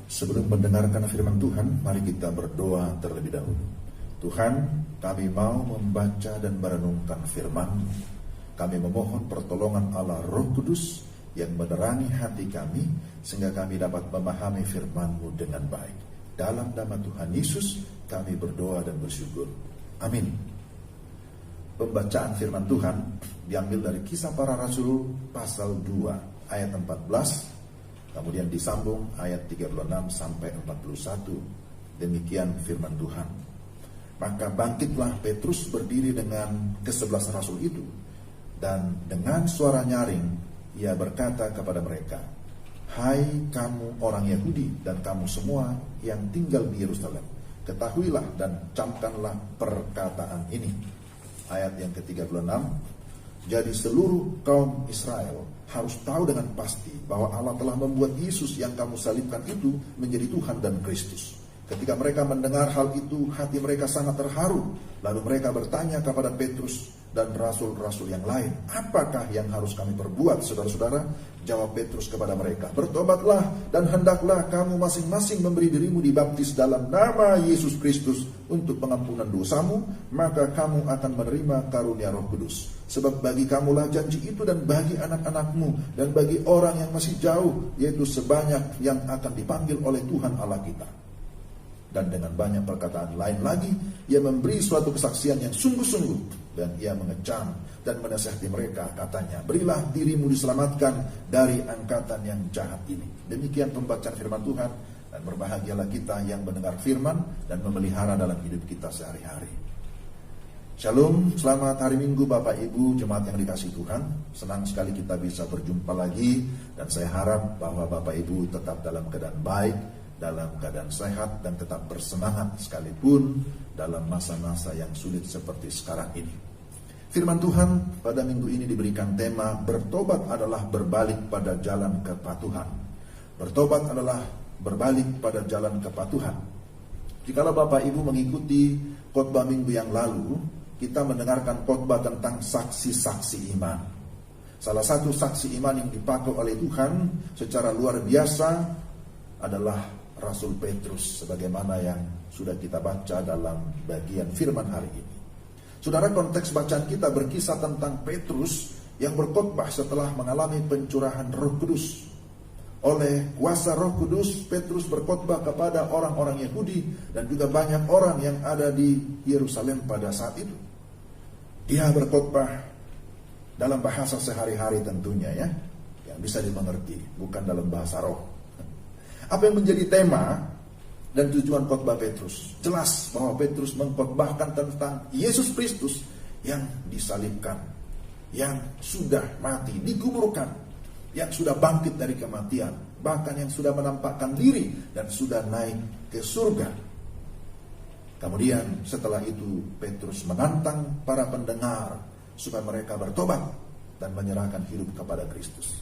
Sebelum mendengarkan firman Tuhan, mari kita berdoa terlebih dahulu. Tuhan, kami mau membaca dan merenungkan firman-Mu. Kami memohon pertolongan Allah Roh Kudus yang menerangi hati kami, sehingga kami dapat memahami firman-Mu dengan baik. Dalam nama Tuhan Yesus, kami berdoa dan bersyukur. Amin. Pembacaan firman Tuhan diambil dari Kisah Para Rasul pasal 2 ayat 14. Kemudian disambung ayat 36 sampai 41. Demikian firman Tuhan. Maka bangkitlah Petrus berdiri dengan ke-11 rasul itu, dan dengan suara nyaring ia berkata kepada mereka, "Hai kamu orang Yahudi dan kamu semua yang tinggal di Yerusalem, ketahuilah dan camkanlah perkataan ini." Ayat yang ke-36, "Jadi seluruh kaum Israel harus tahu dengan pasti bahwa Allah telah membuat Yesus yang kamu salibkan itu menjadi Tuhan dan Kristus." Ketika mereka mendengar hal itu, hati mereka sangat terharu. Lalu mereka bertanya kepada Petrus dan rasul-rasul yang lain, "Apakah yang harus kami perbuat, saudara-saudara?" Jawab Petrus kepada mereka, "Bertobatlah dan hendaklah kamu masing-masing memberi dirimu dibaptis dalam nama Yesus Kristus untuk pengampunan dosamu, maka kamu akan menerima karunia Roh Kudus. Sebab bagi kamulah janji itu dan bagi anak-anakmu dan bagi orang yang masih jauh, yaitu sebanyak yang akan dipanggil oleh Tuhan Allah kita." Dan dengan banyak perkataan lain lagi, ia memberi suatu kesaksian yang sungguh-sungguh, dan ia mengecam dan menasihati mereka, katanya, "Berilah dirimu diselamatkan dari angkatan yang jahat ini." Demikian pembacaan firman Tuhan, dan berbahagialah kita yang mendengar firman dan memelihara dalam hidup kita sehari-hari. Shalom, selamat hari Minggu Bapak Ibu jemaat yang dikasihi Tuhan. Senang sekali kita bisa berjumpa lagi, dan saya harap bahwa Bapak Ibu tetap dalam keadaan baik, dalam keadaan sehat, dan tetap bersemangat sekalipun dalam masa-masa yang sulit seperti sekarang ini. Firman Tuhan pada minggu ini diberikan tema, bertobat adalah berbalik pada jalan kepatuhan. Bertobat adalah berbalik pada jalan kepatuhan. Jikalau Bapak Ibu mengikuti khotbah minggu yang lalu, kita mendengarkan khotbah tentang saksi-saksi iman. Salah satu saksi iman yang dipakai oleh Tuhan secara luar biasa adalah Rasul Petrus, sebagaimana yang sudah kita baca dalam bagian firman hari ini. Saudara, konteks bacaan kita berkisah tentang Petrus yang berkhotbah setelah mengalami pencurahan Roh Kudus. Oleh kuasa Roh Kudus, Petrus berkhotbah kepada orang-orang Yahudi dan juga banyak orang yang ada di Yerusalem pada saat itu. Dia berkhotbah dalam bahasa sehari-hari tentunya, yang bisa dimengerti, bukan dalam bahasa roh. Apa yang menjadi tema dan tujuan khotbah Petrus? Jelas bahwa Petrus mengkhotbahkan tentang Yesus Kristus yang disalibkan, yang sudah mati, dikuburkan, yang sudah bangkit dari kematian, bahkan yang sudah menampakkan diri dan sudah naik ke surga. Kemudian setelah itu Petrus menantang para pendengar supaya mereka bertobat dan menyerahkan hidup kepada Kristus.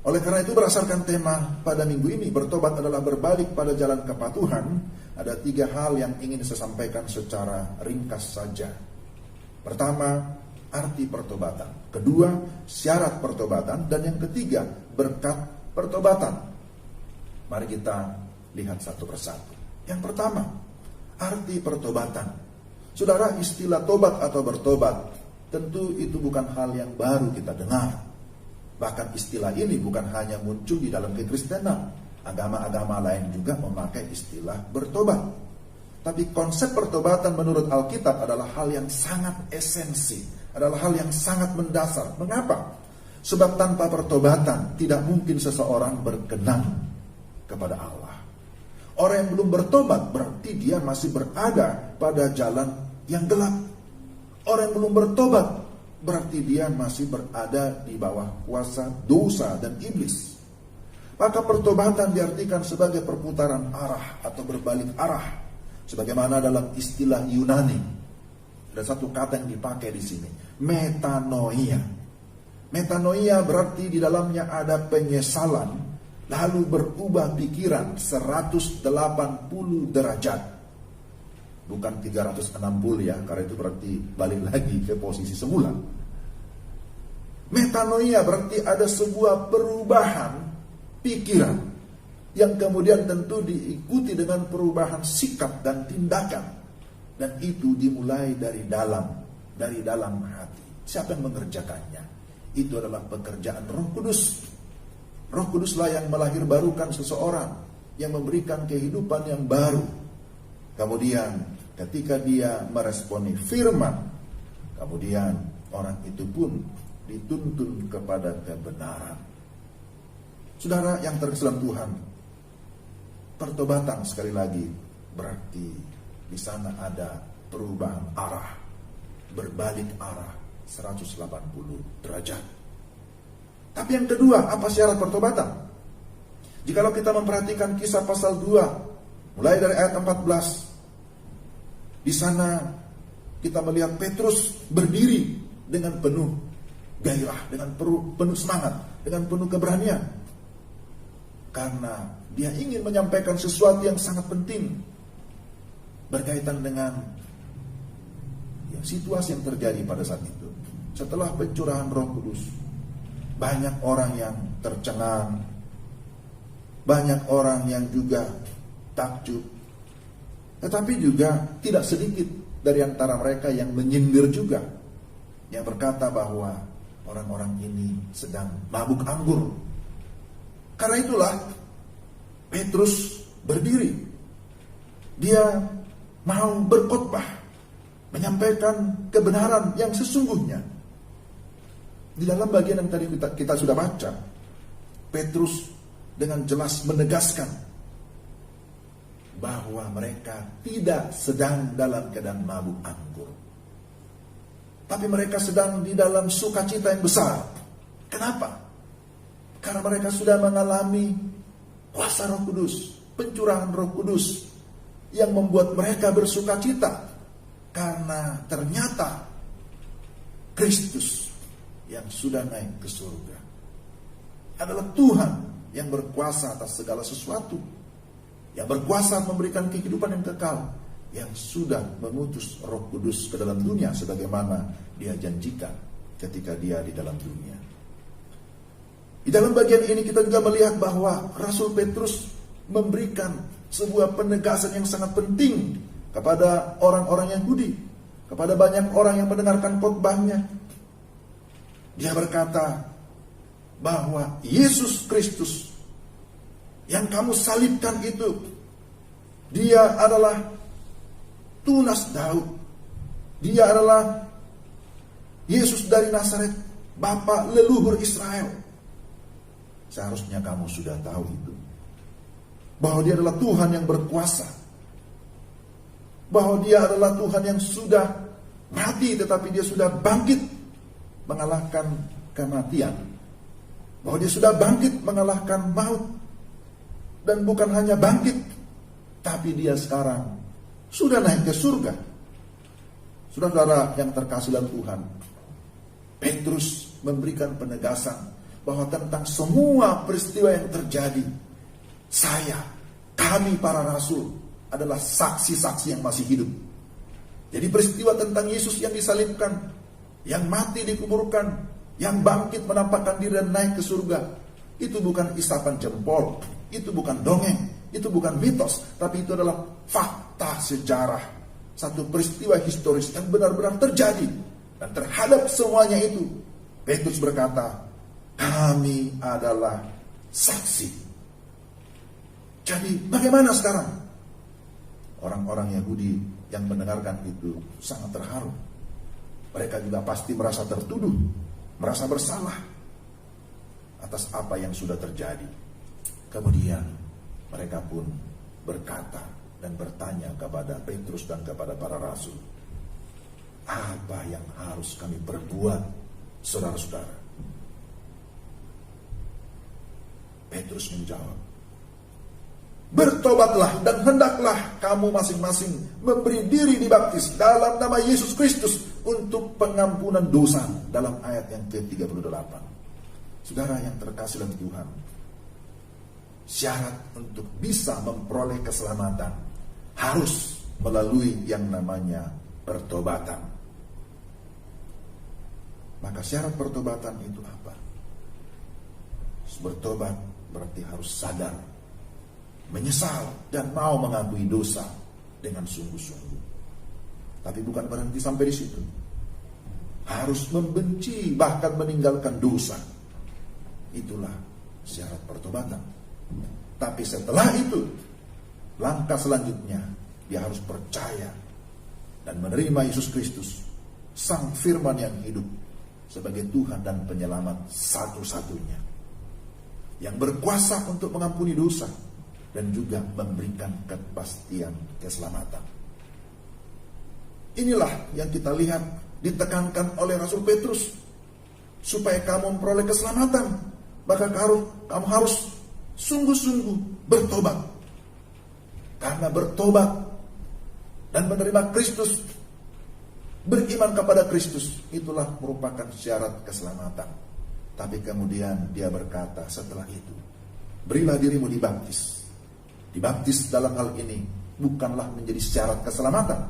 Oleh karena itu, berdasarkan tema pada minggu ini, bertobat adalah berbalik pada jalan kepatuhan, ada 3 hal yang ingin saya sampaikan secara ringkas saja. Pertama, arti pertobatan. Kedua, syarat pertobatan. Dan yang ketiga, berkat pertobatan. Mari kita lihat satu persatu. Yang pertama, arti pertobatan. Saudara, istilah tobat atau bertobat, tentu itu bukan hal yang baru kita dengar. Bahkan istilah ini bukan hanya muncul di dalam kekristenan. Agama-agama lain juga memakai istilah bertobat. Tapi konsep pertobatan menurut Alkitab adalah hal yang sangat esensi, adalah hal yang sangat mendasar. Mengapa? Sebab tanpa pertobatan tidak mungkin seseorang berkenan kepada Allah. Orang yang belum bertobat berarti dia masih berada pada jalan yang gelap. Orang yang belum bertobat berarti dia masih berada di bawah kuasa dosa dan iblis. Maka pertobatan diartikan sebagai perputaran arah atau berbalik arah. Sebagaimana dalam istilah Yunani, ada satu kata yang dipakai di sini, metanoia. Metanoia berarti di dalamnya ada penyesalan, lalu berubah pikiran 180 derajat. Bukan 360 ya, karena itu berarti balik lagi ke posisi semula. Metanoia berarti ada sebuah perubahan pikiran. yang kemudian tentu diikuti dengan perubahan sikap dan tindakan. Dan itu dimulai dari dalam hati. Siapa yang mengerjakannya? Itu adalah pekerjaan Roh Kudus. Roh Kuduslah yang melahirbarukan seseorang, yang memberikan kehidupan yang baru. Kemudian ketika dia meresponi firman, kemudian orang itu pun dituntun kepada kebenaran. Saudara yang terkasih dalam Tuhan, pertobatan sekali lagi berarti di sana ada perubahan arah, berbalik arah 180 derajat. Tapi yang kedua, apa syarat pertobatan? Jikalau kita memperhatikan Kisah pasal 2, mulai dari ayat 14, di sana kita melihat Petrus berdiri dengan penuh gairah, dengan penuh semangat, dengan penuh keberanian. Karena dia ingin menyampaikan sesuatu yang sangat penting berkaitan dengan situasi yang terjadi pada saat itu. Setelah pencurahan Roh Kudus, banyak orang yang tercengang, banyak orang yang juga takjub, tetapi juga tidak sedikit dari antara mereka yang menyindir juga, yang berkata bahwa orang-orang ini sedang mabuk anggur. Karena itulah Petrus berdiri. Dia mau berkhotbah, menyampaikan kebenaran yang sesungguhnya. Di dalam bagian yang tadi kita sudah baca, Petrus dengan jelas menegaskan bahwa mereka tidak sedang dalam keadaan mabuk anggur, tapi mereka sedang di dalam sukacita yang besar. Kenapa? Karena mereka sudah mengalami kuasa Roh Kudus, pencurahan Roh Kudus yang membuat mereka bersukacita. Karena ternyata Kristus yang sudah naik ke surga adalah Tuhan yang berkuasa atas segala sesuatu, yang berkuasa memberikan kehidupan yang kekal, yang sudah mengutus Roh Kudus ke dalam dunia sebagaimana Dia janjikan ketika Dia di dalam dunia. Di dalam bagian ini kita juga melihat bahwa Rasul Petrus memberikan sebuah penegasan yang sangat penting kepada orang-orang Yahudi, kepada banyak orang yang mendengarkan khotbahnya. Dia berkata bahwa Yesus Kristus yang kamu salibkan itu, Dia adalah tunas Daud. Dia adalah Yesus dari Nazaret, Bapa leluhur Israel. Seharusnya kamu sudah tahu itu, bahwa Dia adalah Tuhan yang berkuasa, bahwa Dia adalah Tuhan yang sudah mati tetapi Dia sudah bangkit mengalahkan kematian, bahwa Dia sudah bangkit mengalahkan maut. Dan bukan hanya bangkit, tapi Dia sekarang sudah naik ke surga. Saudara-saudara yang terkasih dalam Tuhan, Petrus memberikan penegasan bahwa tentang semua peristiwa yang terjadi, kami para rasul adalah saksi-saksi yang masih hidup. Jadi peristiwa tentang Yesus yang disalibkan, yang mati dikuburkan, yang bangkit menampakkan diri dan naik ke surga, itu bukan isapan jempol, itu bukan dongeng, itu bukan mitos, tapi itu adalah fakta sejarah. Satu peristiwa historis yang benar-benar terjadi. Dan terhadap semuanya itu, Petrus berkata, kami adalah saksi. Jadi bagaimana sekarang? Orang-orang Yahudi yang mendengarkan itu sangat terharu. Mereka juga pasti merasa tertuduh, merasa bersalah atas apa yang sudah terjadi. Kemudian mereka pun berkata dan bertanya kepada Petrus dan kepada para rasul, apa yang harus kami perbuat, saudara-saudara? Petrus menjawab, bertobatlah dan hendaklah kamu masing-masing memberi diri dibaptis dalam nama Yesus Kristus untuk pengampunan dosa, dalam ayat yang ke-38. Saudara yang terkasih dalam Tuhan, syarat untuk bisa memperoleh keselamatan harus melalui yang namanya pertobatan. Maka syarat pertobatan itu apa? Bertobat berarti harus sadar menyesal dan mau mengakui dosa dengan sungguh-sungguh. Tapi bukan berhenti sampai di situ. Harus membenci, bahkan meninggalkan dosa. Itulah syarat pertobatan. Tapi setelah itu, langkah selanjutnya, dia harus percaya dan menerima Yesus Kristus, Sang Firman yang hidup, sebagai Tuhan dan Penyelamat satu-satunya, yang berkuasa untuk mengampuni dosa dan juga memberikan kepastian keselamatan. Inilah yang kita lihat ditekankan oleh Rasul Petrus. Supaya kamu memperoleh keselamatan, maka kamu harus sungguh-sungguh bertobat. Karena bertobat dan menerima Kristus, beriman kepada Kristus, itulah merupakan syarat keselamatan. Tapi kemudian dia berkata setelah itu, berilah dirimu dibaptis. Dibaptis dalam hal ini bukanlah menjadi syarat keselamatan,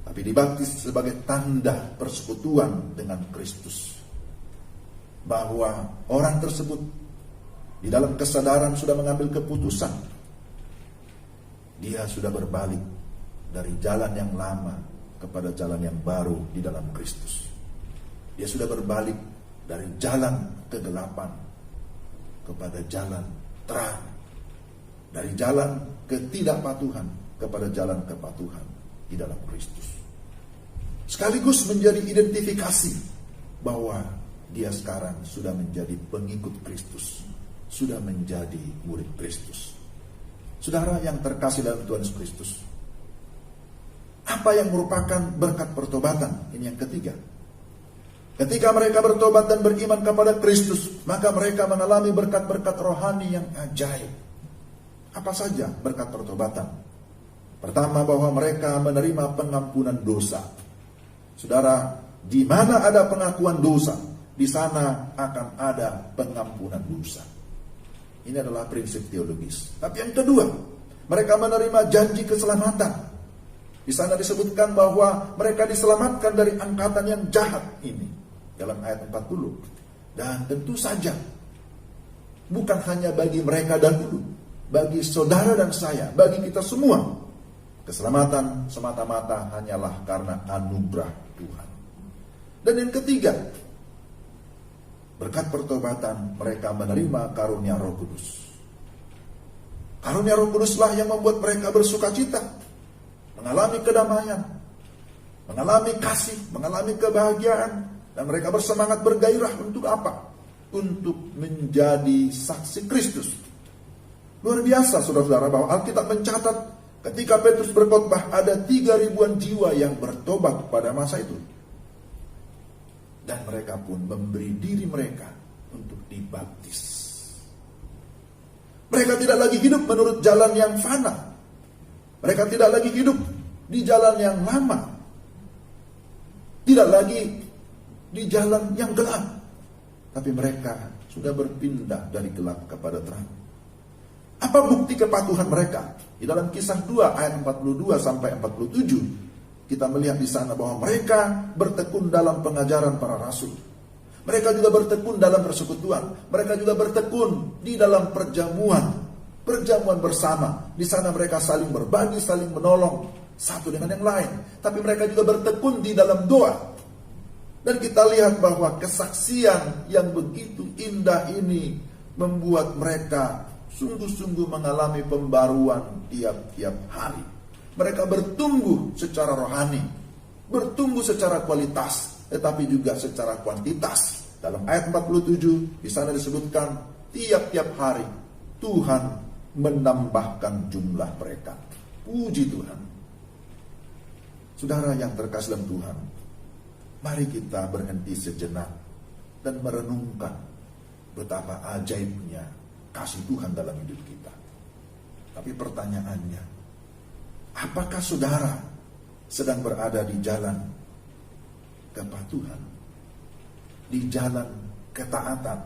tapi dibaptis sebagai tanda persekutuan dengan Kristus. Bahwa orang tersebut di dalam kesadaran sudah mengambil keputusan. Dia sudah berbalik dari jalan yang lama kepada jalan yang baru di dalam Kristus. Dia sudah berbalik dari jalan kegelapan kepada jalan terang. Dari jalan ketidakpatuhan kepada jalan kepatuhan di dalam Kristus. Sekaligus menjadi identifikasi bahwa dia sekarang sudah menjadi pengikut Kristus, sudah menjadi murid Kristus. Saudara yang terkasih dalam Tuhan Yesus Kristus, apa yang merupakan berkat pertobatan? Ini yang ketiga. Ketika mereka bertobat dan beriman kepada Kristus, maka mereka mengalami berkat-berkat rohani yang ajaib. Apa saja berkat pertobatan? Pertama, bahwa mereka menerima pengampunan dosa. Saudara, di mana ada pengakuan dosa, di sana akan ada pengampunan dosa. Ini adalah prinsip teologis. Tapi yang kedua, mereka menerima janji keselamatan. Di sana disebutkan bahwa mereka diselamatkan dari angkatan yang jahat ini, dalam ayat 40. Dan tentu saja bukan hanya bagi mereka dahulu, bagi saudara dan saya, bagi kita semua, keselamatan semata-mata hanyalah karena anugerah Tuhan. Dan yang ketiga, berkat pertobatan mereka menerima karunia Roh Kudus. Karunia Roh Kuduslah yang membuat mereka bersukacita, mengalami kedamaian, mengalami kasih, mengalami kebahagiaan, dan mereka bersemangat bergairah untuk apa? Untuk menjadi saksi Kristus. Luar biasa saudara-saudara, bahwa Alkitab mencatat ketika Petrus berkhotbah ada 3.000-an jiwa yang bertobat pada masa itu. Dan mereka pun memberi diri mereka untuk dibaptis. Mereka tidak lagi hidup menurut jalan yang fana. Mereka tidak lagi hidup di jalan yang lama. Tidak lagi di jalan yang gelap. Tapi mereka sudah berpindah dari gelap kepada terang. Apa bukti kepatuhan mereka? Di dalam Kisah 2 ayat 42 sampai 47, kita melihat di sana bahwa mereka bertekun dalam pengajaran para rasul. Mereka juga bertekun dalam persekutuan. Mereka juga bertekun di dalam perjamuan bersama. Di sana mereka saling berbagi, saling menolong satu dengan yang lain. Tapi mereka juga bertekun di dalam doa. Dan kita lihat bahwa kesaksian yang begitu indah ini membuat mereka sungguh-sungguh mengalami pembaruan tiap-tiap hari. Mereka bertumbuh secara rohani, bertumbuh secara kualitas, tetapi juga secara kuantitas. Dalam ayat 47 di sana disebutkan tiap-tiap hari Tuhan menambahkan jumlah mereka. Puji Tuhan. Saudara yang terkasih dalam Tuhan, mari kita berhenti sejenak dan merenungkan betapa ajaibnya kasih Tuhan dalam hidup kita. Tapi pertanyaannya, apakah saudara sedang berada di jalan kepatuhan, di jalan ketaatan,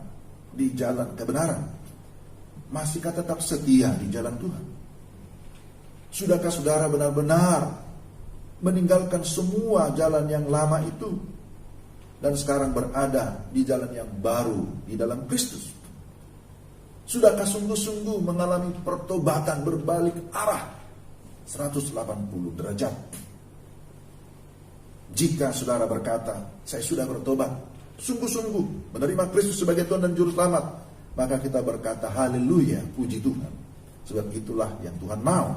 di jalan kebenaran? Masihkah tetap setia di jalan Tuhan? Sudahkah saudara benar-benar meninggalkan semua jalan yang lama itu dan sekarang berada di jalan yang baru di dalam Kristus? Sudahkah sungguh-sungguh mengalami pertobatan berbalik arah 180 derajat? Jika saudara berkata, saya sudah bertobat, sungguh-sungguh menerima Kristus sebagai Tuhan dan Juru Selamat, maka kita berkata, haleluya, puji Tuhan. Sebab itulah yang Tuhan mau.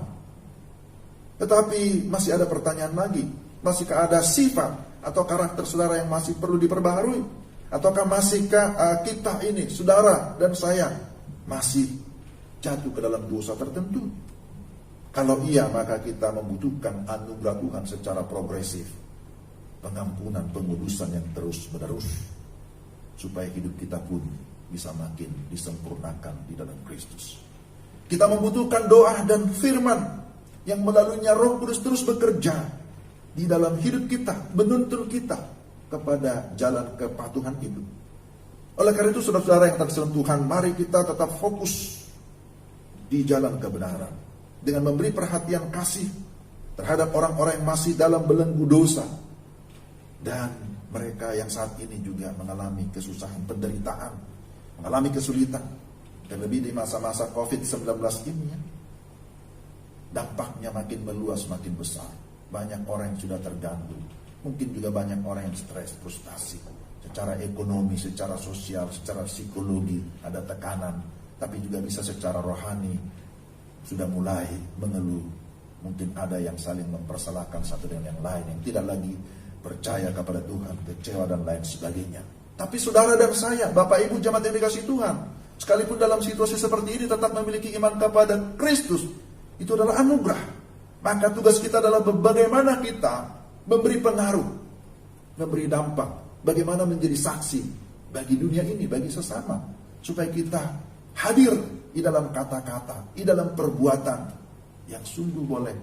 Tetapi masih ada pertanyaan lagi. Masihkah ada sifat atau karakter saudara yang masih perlu diperbaharui? Ataukah masihkah kita ini, saudara dan saya, masih jatuh ke dalam dosa tertentu? Kalau iya, maka kita membutuhkan anugerah Tuhan secara progresif. Pengampunan, pengudusan yang terus menerus. Supaya hidup kita pun bisa makin disempurnakan di dalam Kristus. Kita membutuhkan doa dan firman yang melaluinya Roh Kudus terus bekerja di dalam hidup kita, menuntun kita kepada jalan kepatuhan itu. Oleh karena itu, saudara-saudara yang terkasihi Tuhan, mari kita tetap fokus di jalan kebenaran dengan memberi perhatian kasih terhadap orang-orang yang masih dalam belenggu dosa dan mereka yang saat ini juga mengalami kesusahan, penderitaan, mengalami kesulitan. Terlebih di masa-masa COVID-19 ini ya, dampaknya makin meluas, makin besar. Banyak orang yang sudah terganggu. Mungkin juga banyak orang yang stres, frustasi. Secara ekonomi, secara sosial, secara psikologi ada tekanan. Tapi juga bisa secara rohani sudah mulai mengeluh. Mungkin ada yang saling mempersalahkan satu dengan yang lain, yang tidak lagi percaya kepada Tuhan, kecewa dan lain sebagainya. Tapi saudara dan saya, Bapak Ibu jemaat yang dikasihi Tuhan, sekalipun dalam situasi seperti ini tetap memiliki iman kepada Kristus, itu adalah anugerah. Maka tugas kita adalah bagaimana kita memberi pengaruh, memberi dampak, bagaimana menjadi saksi bagi dunia ini, bagi sesama, supaya kita hadir di dalam kata-kata, di dalam perbuatan yang sungguh boleh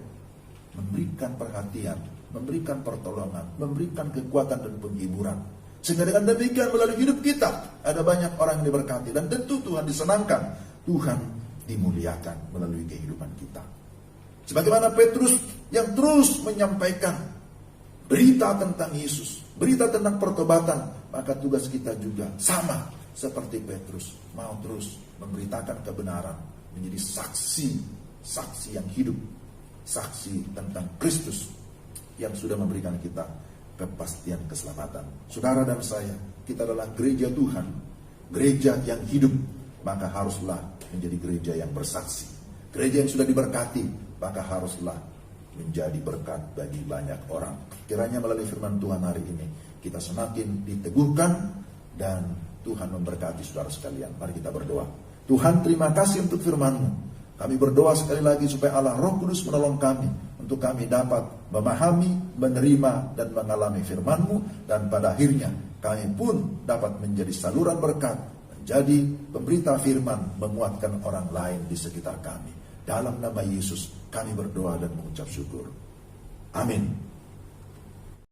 memberikan perhatian, memberikan pertolongan, memberikan kekuatan dan penghiburan. Sehingga dengan demikian melalui hidup kita ada banyak orang yang diberkati dan tentu Tuhan disenangkan, Tuhan dimuliakan melalui kehidupan kita. Sebagaimana Petrus yang terus menyampaikan berita tentang Yesus, berita tentang pertobatan, maka tugas kita juga sama seperti Petrus, mau terus memberitakan kebenaran, menjadi saksi yang hidup, saksi tentang Kristus yang sudah memberikan kita kepastian keselamatan. Saudara dan saya, kita adalah gereja Tuhan, gereja yang hidup, maka haruslah menjadi gereja yang bersaksi. Gereja yang sudah diberkati, maka haruslah menjadi berkat bagi banyak orang. Kiranya melalui firman Tuhan hari ini, kita semakin diteguhkan dan Tuhan memberkati saudara sekalian. Mari kita berdoa. Tuhan, terima kasih untuk firman-Mu. Kami berdoa sekali lagi supaya Allah Roh Kudus menolong kami untuk kami dapat memahami, menerima, dan mengalami firman-Mu, dan pada akhirnya kami pun dapat menjadi saluran berkat, menjadi pemberita firman, menguatkan orang lain di sekitar kami. Dalam nama Yesus kami berdoa dan mengucap syukur. Amin.